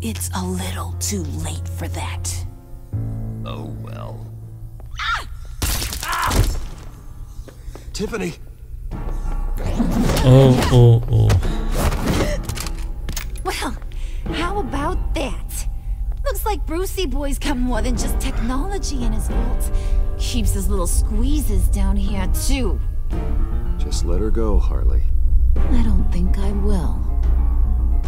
It's a little too late for that. Oh well. Tiffany! Oh, oh, oh. Well, how about that? Looks like Brucey Boy's got more than just technology in his vault. Keeps his little squeezes down here, too. Just let her go, Harley. I don't think I will.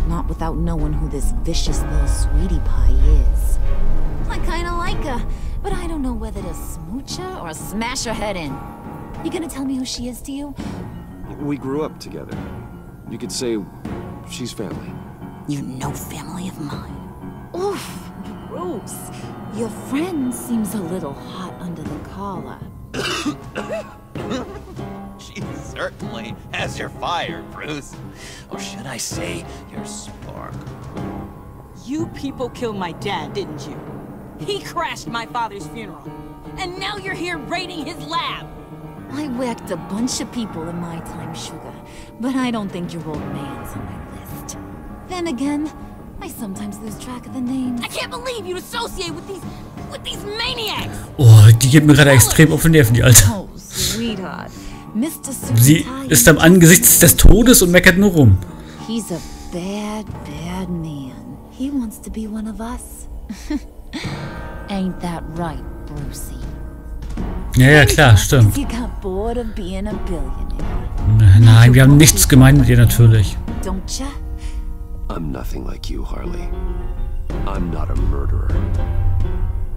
Not without knowing who this vicious little sweetie pie is. I kinda like her, but I don't know whether to smooch her or smash her head in. You gonna tell me who she is to you? We grew up together. You could say she's family. You're no family of mine. Oof, gross. Your friend seems a little hot under the collar. She certainly has your fire, Bruce. Or should I say, your spark. You people killed my dad, didn't you? He crashed my father's funeral. And now you're here raiding his lab. I whacked a bunch of people in my time, Sugar, but I don't think your old man's on my list. Then again, I sometimes lose track of the names. I can't believe you associate with these maniacs. Oh, die geht mir gerade extrem auf den Nerven, die Alte. Oh, sweetheart. Mr. Sie ist am Angesicht des Todes und meckert nur rum. He's a bad, bad man. He wants to be one of us. Ain't that right, Brucey? Ja, ja, klar, stimmt. You got bored of being a billionaire. Nein, wir haben nichts gemein mit ihr natürlich. Don't ya? I'm nothing like you, Harley. I'm not a murderer.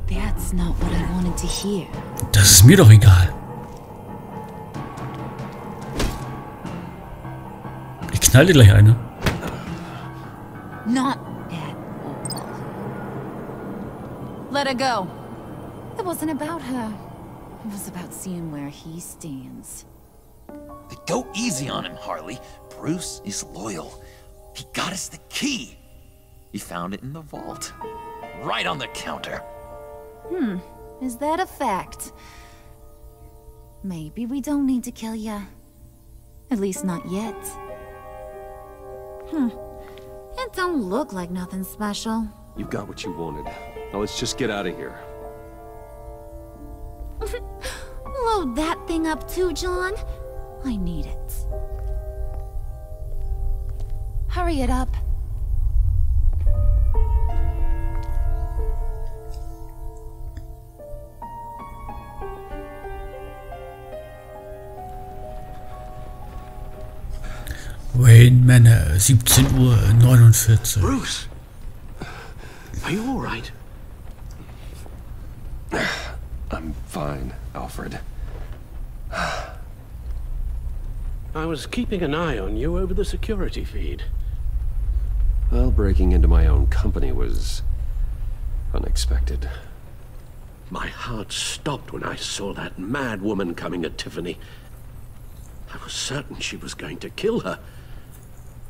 That's not what I wanted to hear. Das ist mir doch egal. Ich knall dir gleich eine. Not at all. Let her go. It wasn't about her. It was about seeing where he stands. Go easy on him, Harley. Bruce is loyal. He got us the key. He found it in the vault. Right on the counter. Is that a fact? Maybe we don't need to kill ya. At least not yet. It don't look like nothing special. You got what you wanted. Now let's just get out of here. Load that thing up too, John. I need it. Hurry it up. Wayne Manor, 17:49 Uhr. Bruce, are you all right? I'm fine, Alfred. I was keeping an eye on you over the security feed. Well, breaking into my own company was unexpected. My heart stopped when I saw that mad woman coming at Tiffany. I was certain she was going to kill her.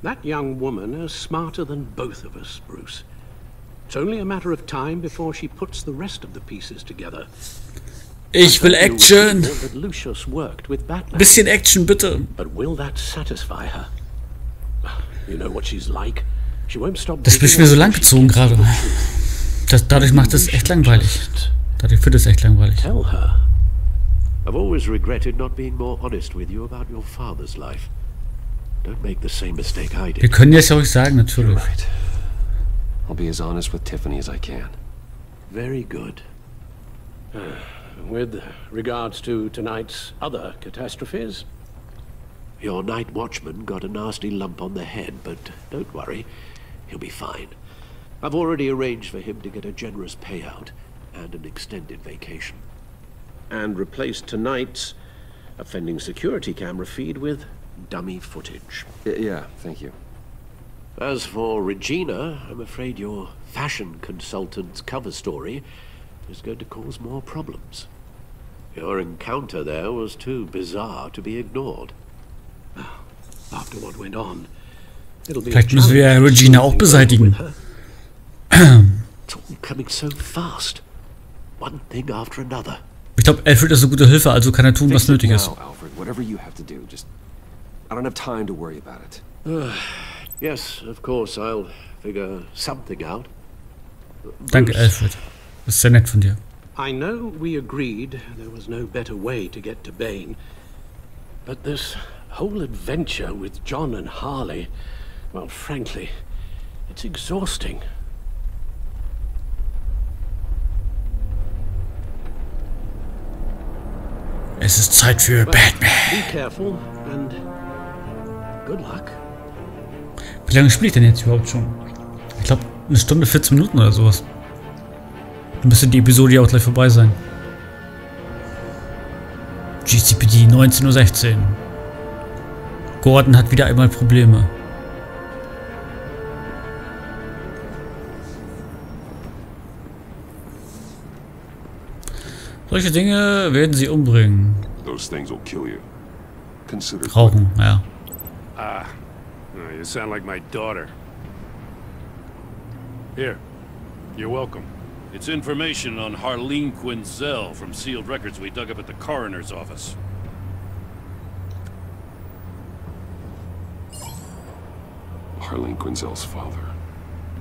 That young woman is smarter than both of us, Bruce. It's only a matter of time before she puts the rest of the pieces together. Ich will Action. That Lucius worked with Batman. Bisschen Action, bitte. But will that satisfy her? You know what she's like. She won't stop. Das Spiel ist mir so lang gezogen gerade. Dadurch macht es echt langweilig. Dadurch wird es echt langweilig. Tell her. I've always regretted not being more honest with you about your father's life. Don't make the same mistake I did. Wir können jetzt ja ruhig sagen, natürlich. You're right. I'll be as honest with Tiffany as I can. Very good. With regards to tonight's other catastrophes, your night watchman got a nasty lump on the head, but don't worry, he'll be fine. I've already arranged for him to get a generous payout and an extended vacation. And replaced tonight's offending security camera feed with dummy footage. Yeah, thank you. As for Regina, I'm afraid your fashion consultant's cover story is going to cause more problems. Your encounter there was too bizarre to be ignored. After what went on, it'll be Vielleicht müssen wir Regina auch beseitigen. It's all coming so fast. One thing after another. Ich glaube, Alfred ist eine gute Hilfe, also kann er tun, was nötig ist. Now, Alfred, whatever you have to do, just I don't have time to worry about it. Yes, of course, I'll figure something out. Danke, Alfred. Das ist sehr nett von dir. I know we agreed there was no better way to get to Bane, but this whole adventure with John and Harley, well, frankly, it's exhausting. Es ist Zeit für Batman. Be careful and good luck. Wie lange spiele ich denn jetzt überhaupt schon? Ich glaube, 1 Stunde 14 Minuten oder sowas. Dann müsste die Episode ja auch gleich vorbei sein. GCPD 19:16 Uhr. Gordon hat wieder einmal Probleme. Solche Dinge werden sie umbringen. Those things will kill you. Consider Rauchen, ja. You sound like my daughter. Here, you're welcome. It's information on Harleen Quinzel from sealed records we dug up at the coroner's office. Harleen Quinzel's father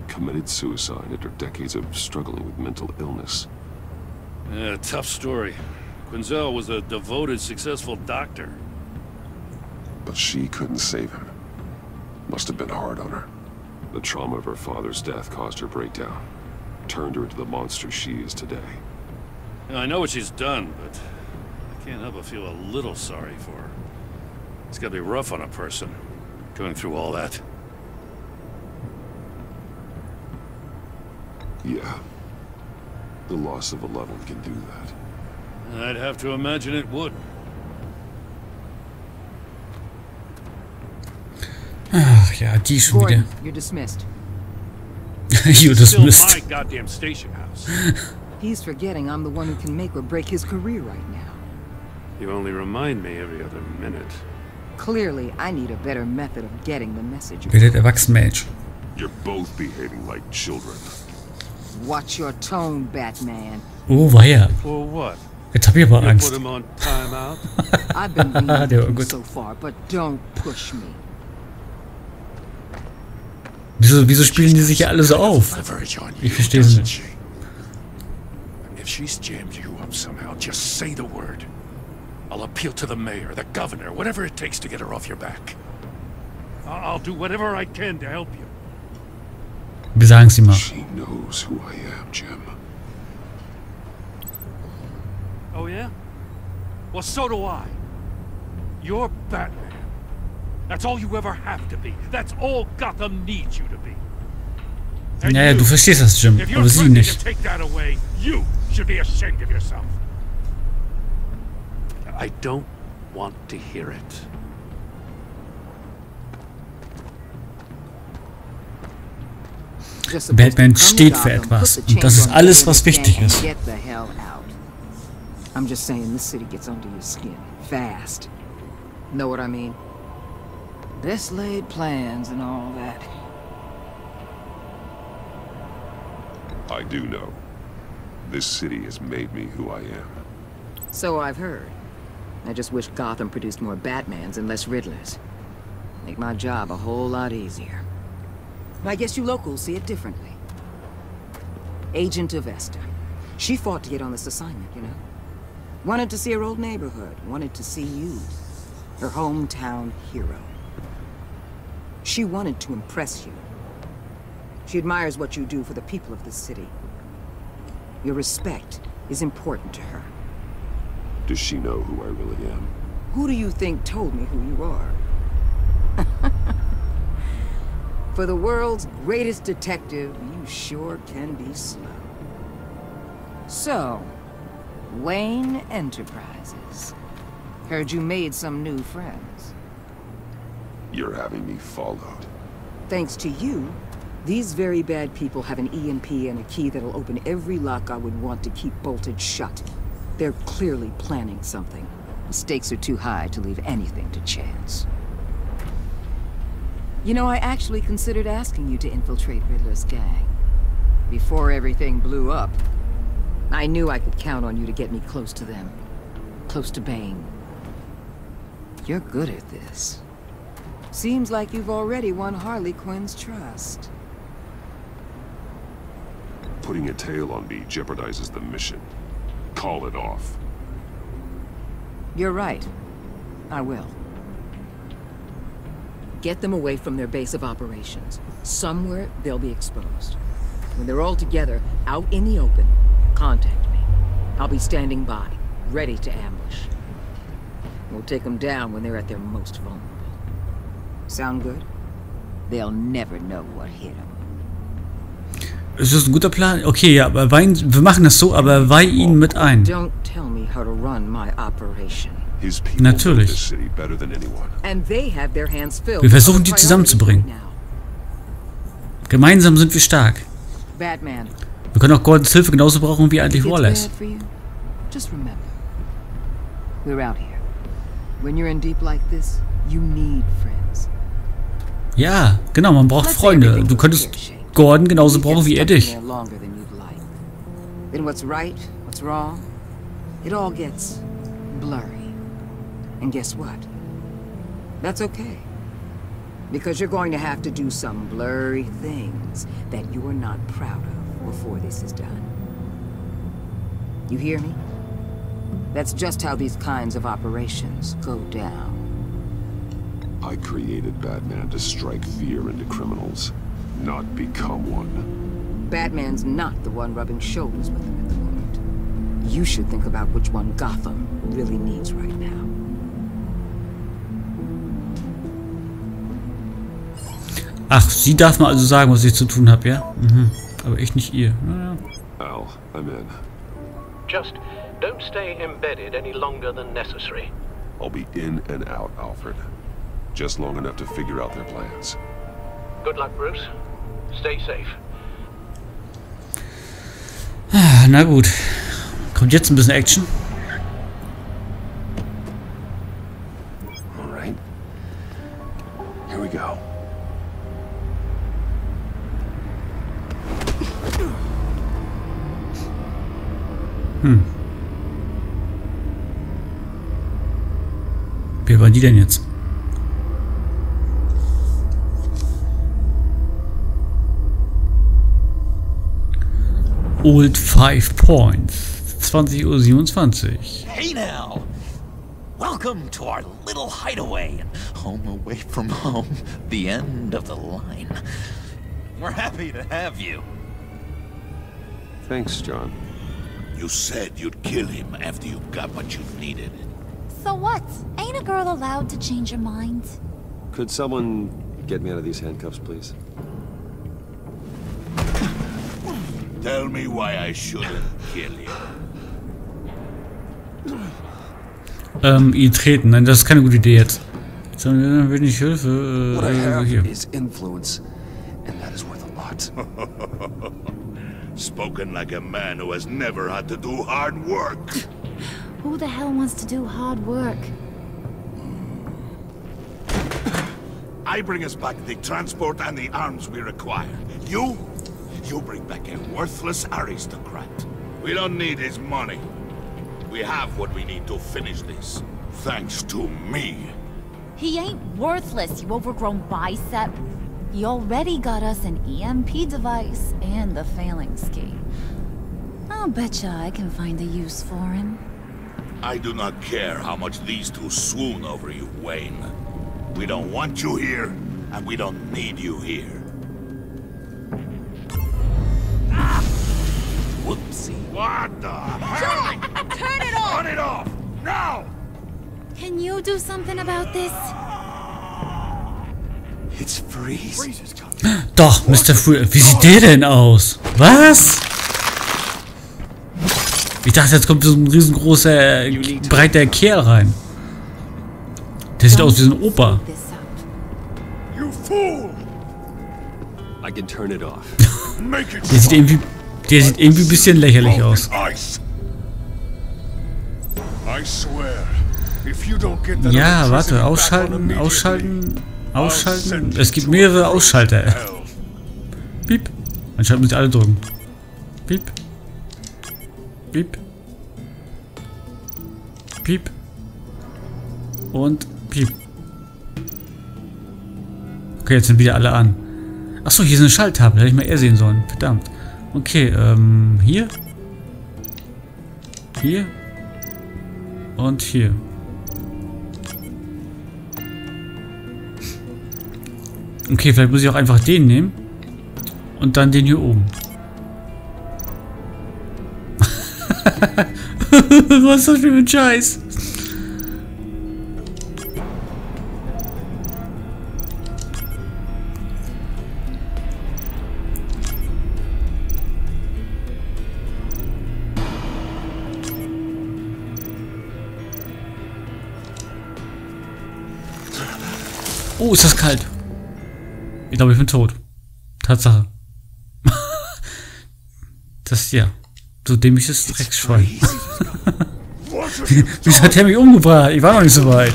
committed suicide after decades of struggling with mental illness. Yeah, tough story. Quinzel was a devoted, successful doctor. But she couldn't save him. Must have been hard on her. The trauma of her father's death caused her breakdown. Turned her into the monster she is today. I know what she's done, but I can't help but feel a little sorry for her. It's gotta be rough on a person, going through all that. Yeah. The loss of a loved one can do that. I'd have to imagine it would. Ach ja, die schon wieder. Gordon, you're dismissed. You're dismissed. Still my goddamn station house. He's forgetting I'm the one who can make or break his career right now. You only remind me every other minute. Clearly, I need a better method of getting the message. Bildet erwachsen Mensch. You're both behaving like children. Watch your tone, Batman. Oh, weia. For what? Jetzt hab ich aber You Angst. put him on timeout? I've been Der war reading gut. so far, but don't push me. Wieso spielen die sich ja alle so auf? Ich verstehe es nicht. If she's jammed you up somehow, just say the word. I'll appeal to the mayor, the governor, whatever it takes to get her off your back. I'll do whatever I can to help you. Wir sagen sie mal. She knows who I am, Jim. Oh yeah? Well, so do I. You're Batman. That's all you ever have to be. That's all Gotham needs you to be. And Naja, you, du verstehst das, Jim, if you're aber sie threatening nicht. to take that away, you should be ashamed of yourself. I don't want to hear it. Batman steht für etwas. Und das ist alles, was wichtig ist. Get the hell out. I'm just saying this city gets under your skin fast. Know what I mean? Best laid plans and all that. I do know. This city has made me who I am. So I've heard. I just wish Gotham produced more Batmans and less Riddlers. Make my job a whole lot easier. I guess you locals see it differently. Agent of Esther. She fought to get on this assignment, you know? Wanted to see her old neighborhood. Wanted to see you. Her hometown hero. She wanted to impress you. She admires what you do for the people of this city. Your respect is important to her. Does she know who I really am? Who do you think told me who you are? For the world's greatest detective, you sure can be slow. So, Wayne Enterprises. Heard you made some new friends. You're having me followed. Thanks to you, these very bad people have an EMP and a key that'll open every lock I would want to keep bolted shut. They're clearly planning something. The stakes are too high to leave anything to chance. You know, I actually considered asking you to infiltrate Riddler's gang. Before everything blew up, I knew I could count on you to get me close to them. Close to Bane. You're good at this. Seems like you've already won Harley Quinn's trust. putting a tail on me jeopardizes the mission. Call it off. You're right. I will. Get them away from their base of operations. Somewhere they'll be exposed. When they're all together, out in the open, contact me. I'll be standing by, ready to ambush. We'll take them down when they're at their most vulnerable. Sound good? They'll never know what hit them. Ist das ein guter Plan? Okay, ja, aber wir machen das so, aber weih ihn mit ein. Don't tell me how to run my operation. His people know this city better than anyone. And they have their hands filled. Wir versuchen, die zusammenzubringen. Gemeinsam sind wir stark. Batman. Wir können auch Gordons Hilfe genauso brauchen wie eigentlich Wallace. Just remember, we're out here. When you're in deep like this, you need friends. Ja, genau, man braucht Freunde. Du könntest Gordon genauso brauchen wie er dich. Then what's right, what's wrong, it all gets blurry. And guess what? That's okay. Because you're going to have to do some blurry things that you are not proud of before this is done. You hear me? That's just how these kinds of operations go down. I created Batman to strike fear into criminals, not become one. Batman's not the one rubbing shoulders with him at the moment. You should think about which one Gotham really needs right now. Ach, sie darf mal also sagen, was ich zu tun habe, ja? Mhm. Aber ich nicht ihr. Naja. Al, I'm in. Just don't stay embedded any longer than necessary. I'll be in and out, Alfred. Just long enough to figure out their plans. Good luck, Bruce. Stay safe. Na gut. Kommt jetzt ein bisschen Action. All right. Here we go. Wer war die denn jetzt? Old 5 Points. 20:27 Uhr. Hey now! Welcome to our little hideaway and home away from home. The end of the line. We're happy to have you. Thanks, John. You said you'd kill him after you got what you needed. So what? Ain't a girl allowed to change her mind? Could someone get me out of these handcuffs, please? Tell me why I shouldn't kill him. Ihn treten. Nein, das ist keine gute Idee jetzt. Dann will ich Hilfe. What I have Hier. is influence, and that is worth a lot. Spoken like a man who has never had to do hard work. Who the hell wants to do hard work? I bring us back the transport and the arms we require. You bring back a worthless aristocrat. We don't need his money. We have what we need to finish this. Thanks to me. He ain't worthless, you overgrown bicep. He already got us an EMP device and the failing ski. I'll betcha I can find a use for him. I do not care how much these two swoon over you, Wayne. We don't want you here, and we don't need you here. Ah! Whoopsie. What the hell? Turn it off! Turn it off! Now! Can you do something about this? It's Freeze. Doch, Mr. Freeze. Wie sieht der denn aus? Was? Ich dachte, jetzt kommt so ein riesengroßer, breiter Kerl rein. Der sieht aus wie so ein Opa. You fool! I can turn it off. Make it Der sieht irgendwie ein bisschen lächerlich aus. I swear, if you don't get that Ja, warte, electricity ausschalten, back on ausschalten, ausschalten. Es gibt mehrere Ausschalter. Piep. Anscheinend müssen alle drücken. Piep. Piep. Piep. Und piep. Okay, jetzt sind wieder alle an. Achso, hier ist eine Schalttafel. Hätte ich mal eher sehen sollen. Verdammt. Okay, hier. Hier. Und hier. Okay, vielleicht muss ich auch einfach den nehmen. Und dann den hier oben. Was ist das für ein Scheiß? Oh, ist das kalt. Ich glaube, ich bin tot. Tatsache. Das ja. So dämliches Drecksschwein. Wieso hat er mich umgebracht? Ich war noch nicht so weit.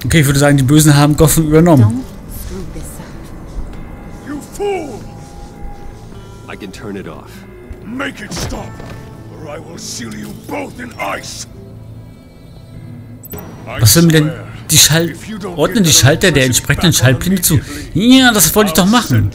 Okay, ich würde sagen, die Bösen haben Gotham übernommen. You fool! I can turn it off. Make it stop, or I will seal you both in ice. Was sind denn die ordnen die Schalter der entsprechenden Schaltpläne zu? Ja, das wollte ich doch machen.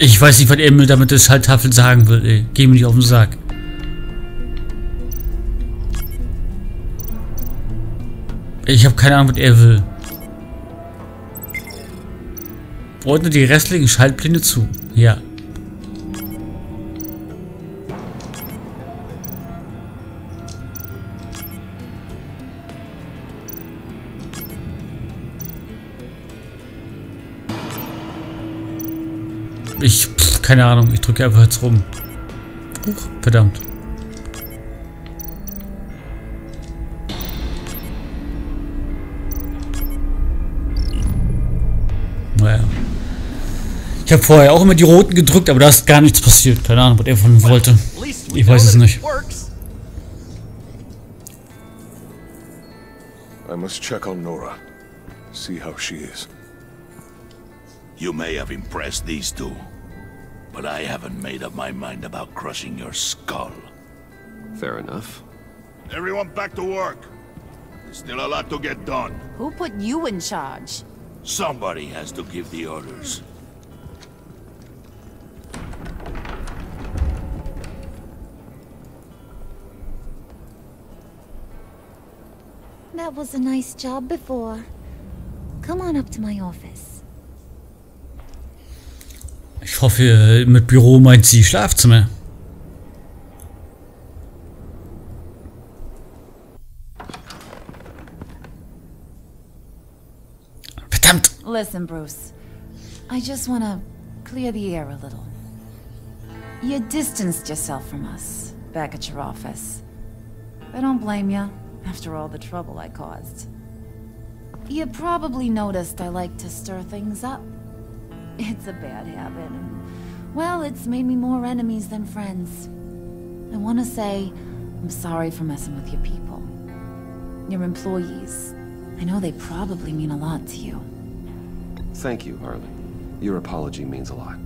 Ich weiß nicht, was er mir damit der Schalttafel sagen will, ey. Geh mir nicht auf den Sack. Ich habe keine Ahnung, was er will. Ordne die restlichen Schaltpläne zu. Ja. Keine Ahnung, ich drücke einfach jetzt rum. Verdammt. Naja. Ich habe vorher auch immer die roten gedrückt, aber da ist gar nichts passiert. Keine Ahnung, was er von mir wollte. Ich weiß es nicht. I must check on Nora. See how she is. You may have impressed these two, but I haven't made up my mind about crushing your skull. Fair enough. Everyone back to work. There's still a lot to get done. Who put you in charge? Somebody has to give the orders. That was a nice job before. Come on up to my office. Ich hoffe, mit Büro meint sie Schlafzimmer. Verdammt! Listen, Bruce. I just want to clear the air a little. You distanced yourself from us back at your office. I don't blame you, after all the trouble I caused. You probably noticed I like to stir things up. It's a bad habit, and, well, it's made me more enemies than friends. I want to say I'm sorry for messing with your people. Your employees. I know they probably mean a lot to you. Thank you, Harley. Your apology means a lot.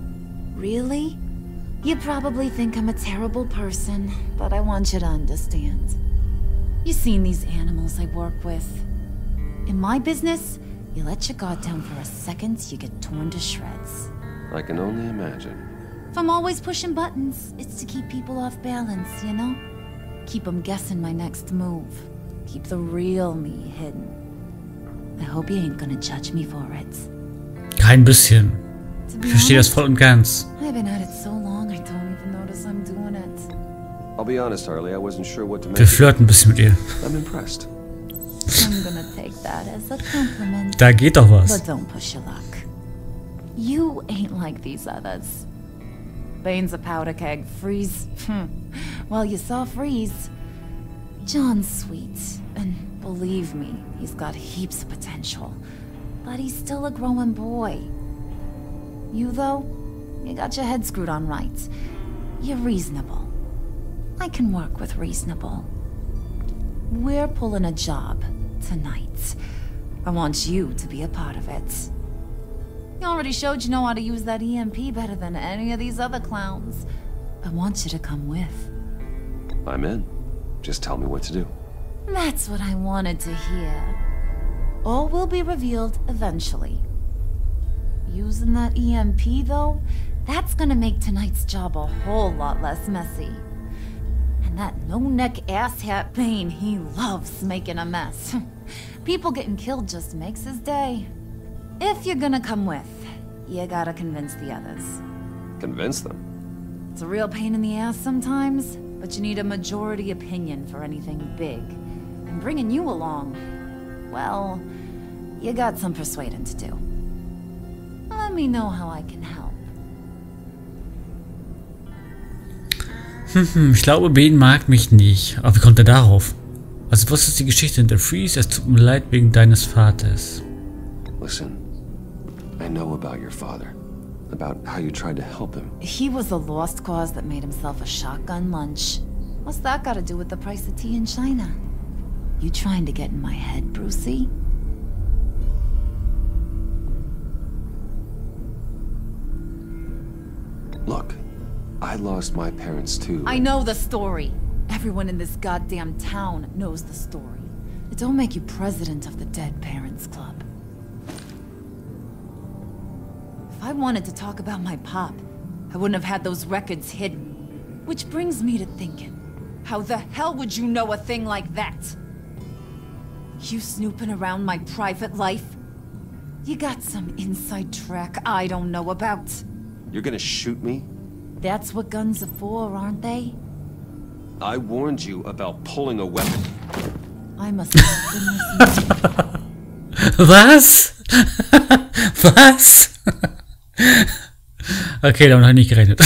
Really? You probably think I'm a terrible person, but I want you to understand. You've seen these animals I work with. In my business, you let your guard down for a second, you get torn to shreds. I can only imagine. If I'm always pushing buttons, it's to keep people off balance, you know? Keep them guessing my next move. Keep the real me hidden. I hope you ain't gonna judge me for it. Kein bisschen. Ich verstehe das voll und ganz. I've been at it so long, I don't even notice I'm doing it. I'll be honest, Harley, I wasn't sure what to make. Wir flirten ein bisschen mit ihr. I'm impressed. I'm gonna take that as a compliment. Da geht doch was. But don't push your luck. You ain't like these others. Bane's a powder keg. Freeze. Well, you saw Freeze. John's sweet. And believe me, he's got heaps of potential. But he's still a growing boy. You, though, you got your head screwed on right. You're reasonable. I can work with reasonable. We're pulling a job tonight. I want you to be a part of it. You already showed you know how to use that EMP better than any of these other clowns. I want you to come with. I'm in. Just tell me what to do. That's what I wanted to hear. All will be revealed eventually. Using that EMP, though, that's gonna make tonight's job a whole lot less messy. And that no-neck asshat Bane, he loves making a mess. People getting killed just makes his day. If you're gonna come with, you gotta convince the others. Convince them? It's a real pain in the ass sometimes, but you need a majority opinion for anything big. And bringing you along, well, you got some persuading to do. Let me know how I can help. Ich glaube, Ben mag mich nicht. Aber wie kommt er darauf? Also, was ist die Geschichte hinter Freeze? Es tut mir leid wegen deines Vaters. Listen, I know about your father. About how you tried to help him. He was a lost cause that made himself a shotgun lunch. What's that got to do with the price of tea in China? You trying to get in my head, Brucey? Look, I lost my parents too. I know the story. Everyone in this goddamn town knows the story. It don't make you president of the Dead Parents Club. If I wanted to talk about my pop, I wouldn't have had those records hidden. Which brings me to thinking, how the hell would you know a thing like that? You snooping around my private life? You got some inside track I don't know about. You're gonna shoot me? That's what guns are for, aren't they? I warned you about pulling a weapon. I must have been listening. Was? Was? Okay, damit habe ich nicht gerechnet.